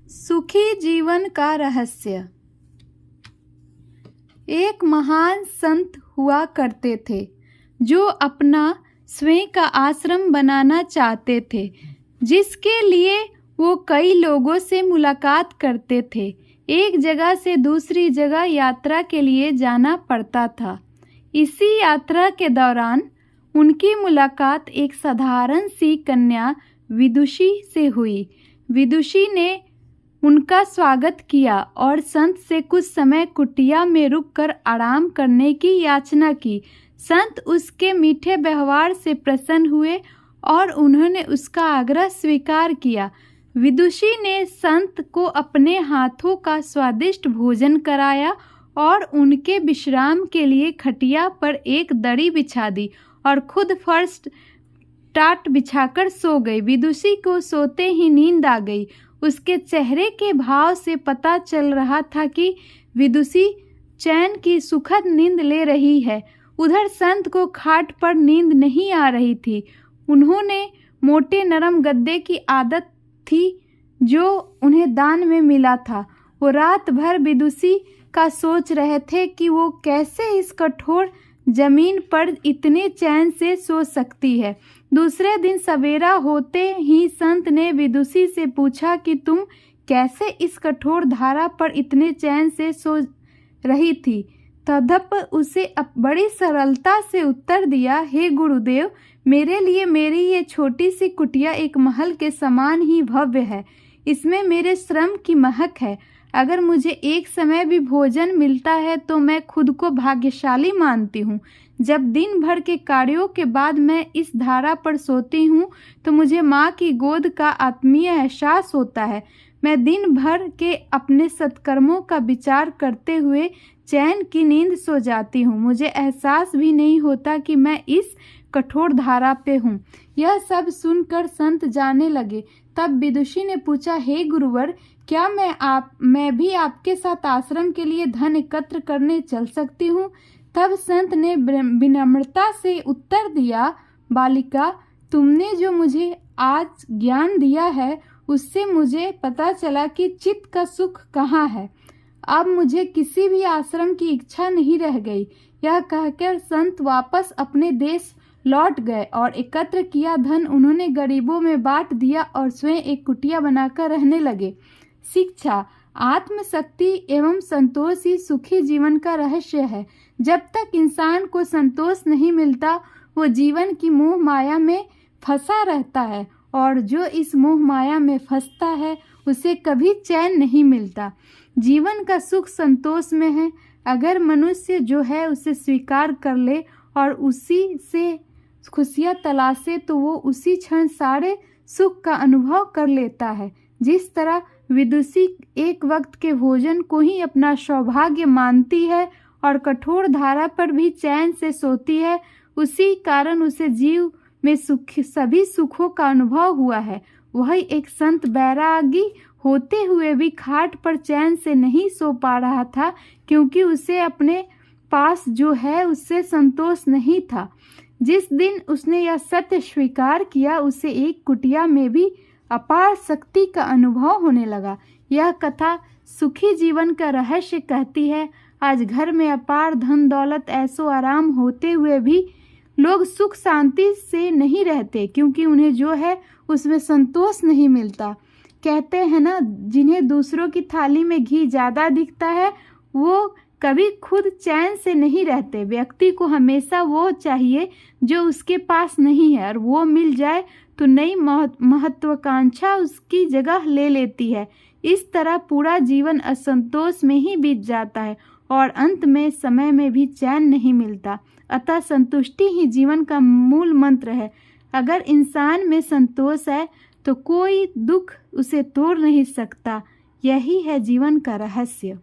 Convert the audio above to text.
सुखी जीवन का रहस्य। एक महान संत हुआ करते थे जो अपना स्वयं का आश्रम बनाना चाहते थे, जिसके लिए वो कई लोगों से मुलाकात करते थे। एक जगह से दूसरी जगह यात्रा के लिए जाना पड़ता था। इसी यात्रा के दौरान उनकी मुलाकात एक साधारण सी कन्या विदुषी से हुई। विदुषी ने उनका स्वागत किया और संत से कुछ समय कुटिया में रुककर आराम करने की याचना की। संत उसके मीठे व्यवहार से प्रसन्न हुए और उन्होंने उसका आग्रह स्वीकार किया। विदुषी ने संत को अपने हाथों का स्वादिष्ट भोजन कराया और उनके विश्राम के लिए खटिया पर एक दरी बिछा दी और खुद फर्श टाट बिछाकर सो गई। विदुषी को सोते ही नींद आ गई। उसके चेहरे के भाव से पता चल रहा था कि विदुषी चैन की सुखद नींद ले रही है। उधर संत को खाट पर नींद नहीं आ रही थी। उन्होंने मोटे नरम गद्दे की आदत थी जो उन्हें दान में मिला था। वो रात भर विदुषी का सोच रहे थे कि वो कैसे इस कठोर जमीन पर इतने चैन से सो सकती है। दूसरे दिन सवेरा होते ही संत ने विदुषी से पूछा कि तुम कैसे इस कठोर धारा पर इतने चैन से सो रही थी। तदप उसे बड़ी सरलता से उत्तर दिया, हे गुरुदेव, मेरे लिए मेरी ये छोटी सी कुटिया एक महल के समान ही भव्य है। इसमें मेरे श्रम की महक है। अगर मुझे एक समय भी भोजन मिलता है तो मैं खुद को भाग्यशाली मानती हूँ। जब दिन भर के कार्यों के बाद मैं इस धारा पर सोती हूँ तो मुझे माँ की गोद का आत्मीय एहसास होता है। मैं दिन भर के अपने सत्कर्मों का विचार करते हुए चैन की नींद सो जाती हूँ। मुझे एहसास भी नहीं होता कि मैं इस कठोर धारा पे हूँ। यह सब सुनकर संत जाने लगे। तब विदुषी ने पूछा, हे गुरुवर, क्या मैं भी आपके साथ आश्रम के लिए धन एकत्र करने चल सकती हूँ? तब संत ने विनम्रता से उत्तर दिया, बालिका, तुमने जो मुझे आज ज्ञान दिया है उससे मुझे पता चला कि चित्त का सुख कहाँ है। अब मुझे किसी भी आश्रम की इच्छा नहीं रह गई। यह कहकर संत वापस अपने देश लौट गए और एकत्र किया धन उन्होंने गरीबों में बांट दिया और स्वयं एक कुटिया बनाकर रहने लगे। शिक्षा, आत्मशक्ति एवं संतोष ही सुखी जीवन का रहस्य है। जब तक इंसान को संतोष नहीं मिलता वो जीवन की मोह माया में फंसा रहता है, और जो इस मोह माया में फंसता है उसे कभी चैन नहीं मिलता। जीवन का सुख संतोष में है। अगर मनुष्य जो है उसे स्वीकार कर ले और उसी से खुशियाँ तलाशे तो वो उसी क्षण सारे सुख का अनुभव कर लेता है। जिस तरह विदुषी एक वक्त के भोजन को ही अपना सौभाग्य मानती है और कठोर धारा पर भी चैन से सोती है, उसी कारण उसे जीव में सभी सुखों का अनुभव हुआ है। वही एक संत बैरागी होते हुए भी खाट पर चैन से नहीं सो पा रहा था, क्योंकि उसे अपने पास जो है उससे संतोष नहीं था। जिस दिन उसने यह सत्य स्वीकार किया उसे एक कुटिया में भी अपार शक्ति का अनुभव होने लगा। यह कथा सुखी जीवन का रहस्य कहती है। आज घर में अपार धन दौलत ऐसो आराम होते हुए भी लोग सुख शांति से नहीं रहते, क्योंकि उन्हें जो है उसमें संतोष नहीं मिलता। कहते हैं ना, जिन्हें दूसरों की थाली में घी ज़्यादा दिखता है वो कभी खुद चैन से नहीं रहते। व्यक्ति को हमेशा वो चाहिए जो उसके पास नहीं है, और वो मिल जाए तो नई महत्वाकांक्षा उसकी जगह ले लेती है। इस तरह पूरा जीवन असंतोष में ही बीत जाता है और अंत में समय में भी चैन नहीं मिलता। अतः संतुष्टि ही जीवन का मूल मंत्र है। अगर इंसान में संतोष है तो कोई दुख उसे तोड़ नहीं सकता। यही है जीवन का रहस्य।